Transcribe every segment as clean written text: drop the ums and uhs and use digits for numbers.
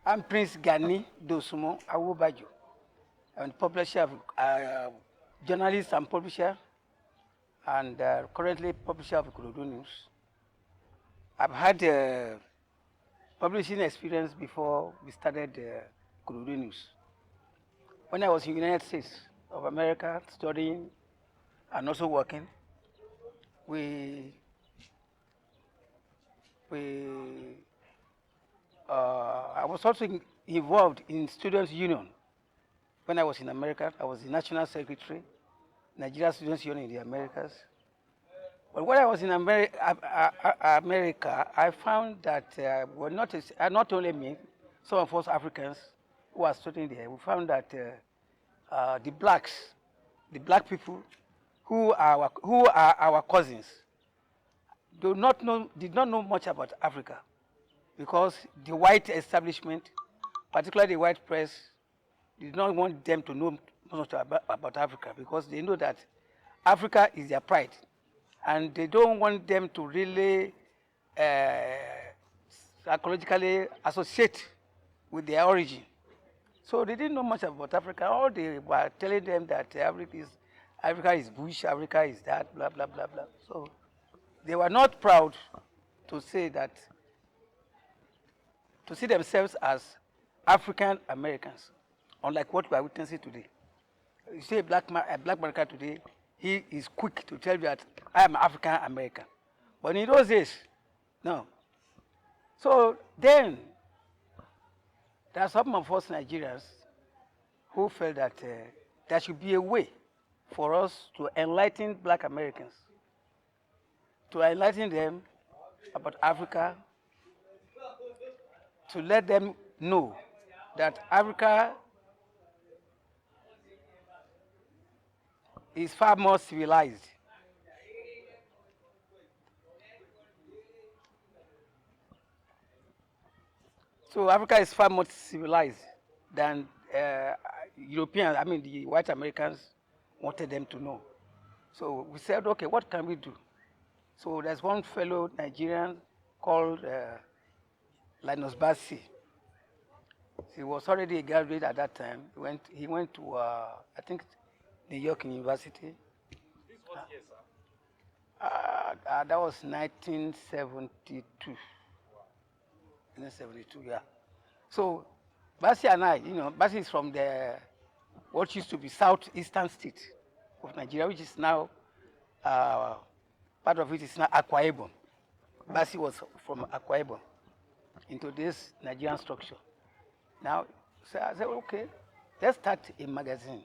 I'm Prince Gani Dosumo Awobajo. I'm publisher, journalist and publisher, and currently publisher of Ikorodu News. I've had publishing experience before we started Ikorodu News. When I was in the United States of America studying and also working, we I was also involved in Students' Union. When I was in America, I was the National Secretary, Nigeria Students' Union in the Americas. But when I was in America, I found that not only me, some of us Africans who are studying there, we found that the black people who are our cousins, did not know much about Africa, because the white establishment, particularly the white press, did not want them to know much about Africa, because they know that Africa is their pride, and they don't want them to really psychologically associate with their origin. So they didn't know much about Africa. All they were telling them that Africa is bush, Africa is that, blah, blah, blah, blah. So they were not proud to say that, to see themselves as African Americans, unlike what we are witnessing today. You see a black American today, he is quick to tell you that I am African American. But in those days, no. So then, there are some of us Nigerians who felt that there should be a way for us to enlighten black Americans, to enlighten them about Africa, to let them know that Africa is far more civilized. So Africa is far more civilized than Europeans, I mean the white Americans wanted them to know. So we said, okay, what can we do? So there's one fellow Nigerian called Linus Bassi. He was already a graduate at that time. He went to, I think, New York University. This was year, sir? That was 1972. 1972, yeah. So Bassi and I, Bassi is from what used to be southeastern state of Nigeria, which is now, part of it is now Akwa Ibom. Bassi was from Akwa Ibom into this Nigerian structure. Now, so I said, okay, let's start a magazine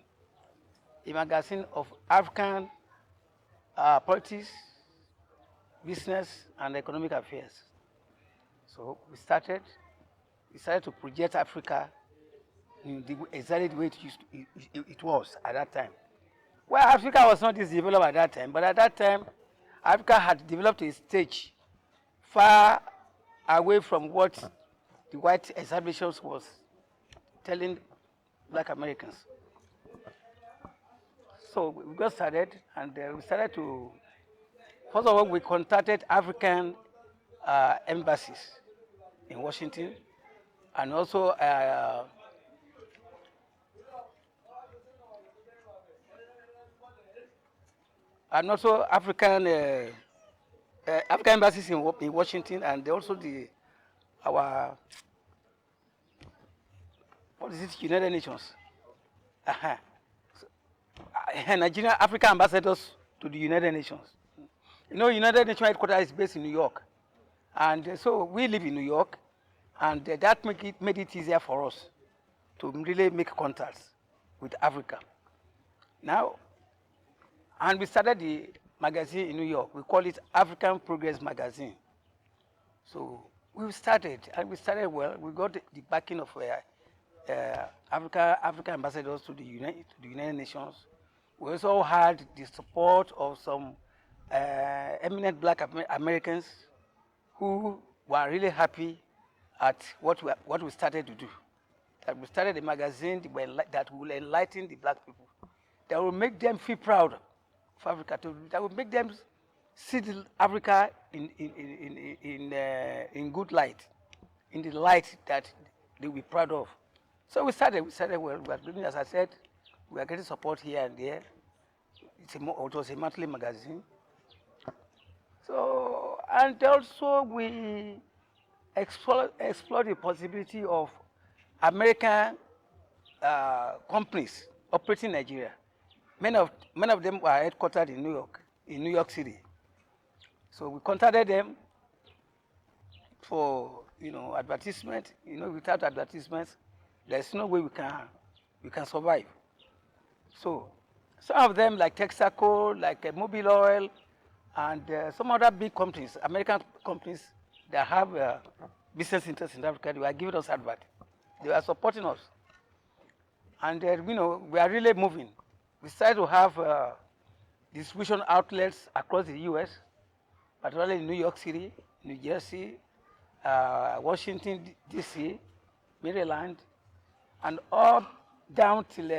of African politics, business, and economic affairs. So we started to project Africa in exactly the way it was at that time. Well, Africa was not this developed at that time, but at that time, Africa had developed a stage far away from what the white establishment was telling black Americans. So we got started, and we started to, first of all, we contacted African embassies in Washington, and also African embassies in Washington, and also our what is it, United Nations. Nigerian African ambassadors to the United Nations. United Nations headquarters is based in New York, and so we live in New York, and that made it easier for us to really make contacts with Africa. Now, and we started the magazine in New York. We call it African Progress Magazine. So we started well. We got the backing of African ambassadors to the United Nations. We also had the support of some eminent black Americans who were really happy at what we started to do. That we started a magazine that will enlighten the black people, that will make them feel proud of Africa, that will make them see Africa in good light, in the light that they'll be proud of. So we started well. We are doing, as I said, we are getting support here and there. It was a monthly magazine. So, and also we explore the possibility of American companies operating in Nigeria. Many of them are headquartered in New York City. So we contacted them for advertisement. Without advertisements, there's no way we can survive. So some of them, like Texaco, like Mobil Oil, and some other big companies, American companies that have business interests in Africa, they were giving us advert. They were supporting us. And we are really moving. We started to have distribution outlets across the US, particularly in New York City, New Jersey, Washington, DC, Maryland, and all down till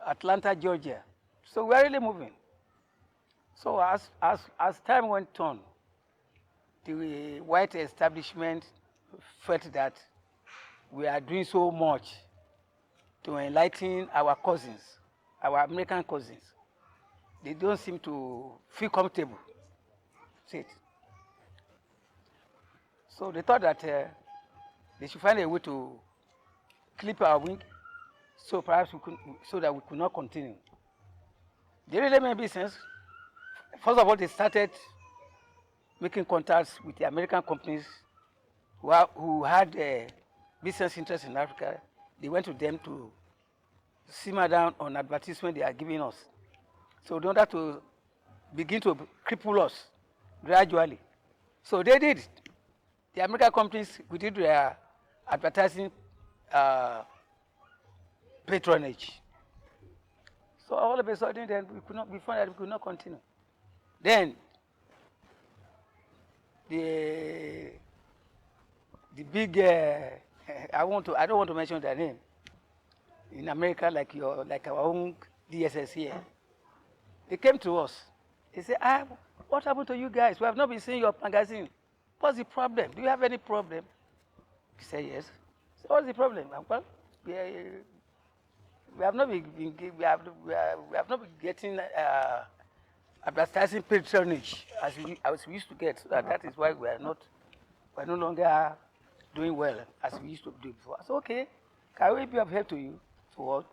Atlanta, Georgia. So we're really moving. So as time went on, the white establishment felt that we are doing so much to enlighten our cousins, our American cousins. They don't seem to feel comfortable. See it. So they thought that they should find a way to clip our wing, so perhaps so that we could not continue. They really made business. First of all, they started making contacts with the American companies who had business interests in Africa. They went to them to simmer down on advertisement they are giving us. So in order to begin to cripple us gradually. So they did. The American companies, we did their advertising patronage. So all of a sudden, then we found that we could not continue. Then the big I don't want to mention their name in America, like our own DSS here. They came to us. They said, what happened to you guys? We have not been seeing your magazine. What's the problem? Do you have any problem? We said yes. So what's the problem? Well, we have not been getting advertising patronage as we used to get. So that is why we're no longer doing well as we used to do before. I said, okay, can we be of help to you? So what?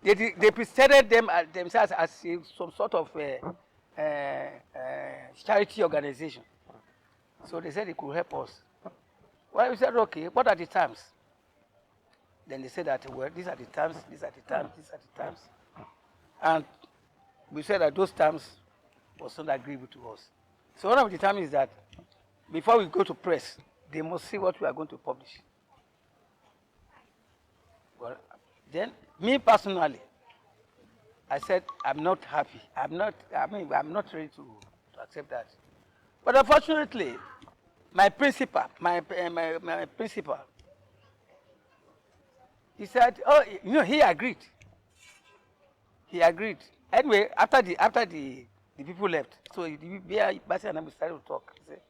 They presented themselves as some sort of charity organization. So they said they could help us. Well, we said, okay, what are the terms? Then they said that, well, these are the terms, these are the terms, these are the terms. And we said that those terms was not agreeable to us. So one of the terms is that before we go to press, they must see what we are going to publish. Well, then, me personally, I said, I'm not happy. I'm not ready to accept that. But unfortunately, my principal, he said, oh, he agreed. He agreed. Anyway, after the people left, so Basi and I started to talk. He said,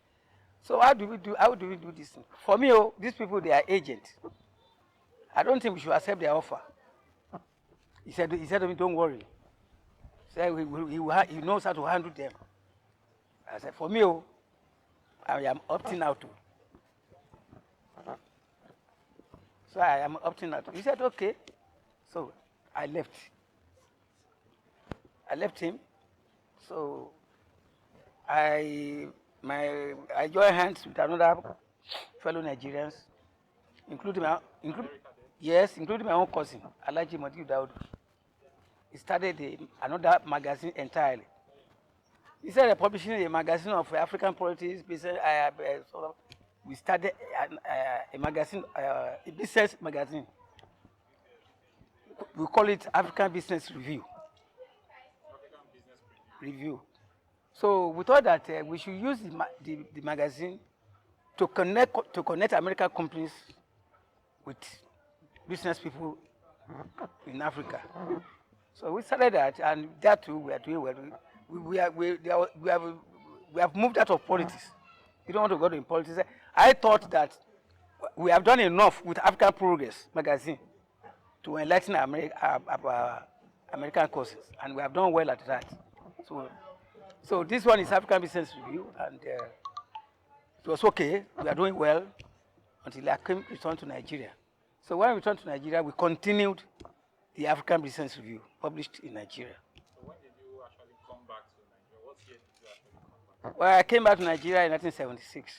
so how do we do this thing? For me, these people, they are agents. I don't think we should accept their offer. He said to me, don't worry. He said he knows how to handle them. I said, for me, I am opting out. So I am opting out. He said, okay. So I left. I left him. So I joined hands with another fellow Nigerians, including my own cousin, Alaji Madiu Daud. He started another magazine entirely. He started publishing a magazine of African politics, business. We started a magazine, a business magazine. We call it African Business Review. African Business Review. So we thought that we should use the magazine to connect American companies with business people in Africa. So we started that, and that too we are doing well. We have moved out of politics. You don't want to go to politics. I thought that we have done enough with African Progress magazine to enlighten our American causes, and we have done well at that. So this one is African Business Review, and it was okay. We are doing well until I returned to Nigeria. So when we returned to Nigeria, we continued the African Business Review, published in Nigeria. So when did you actually come back to Nigeria? What year did you actually come back? Well, I came back to Nigeria in 1976.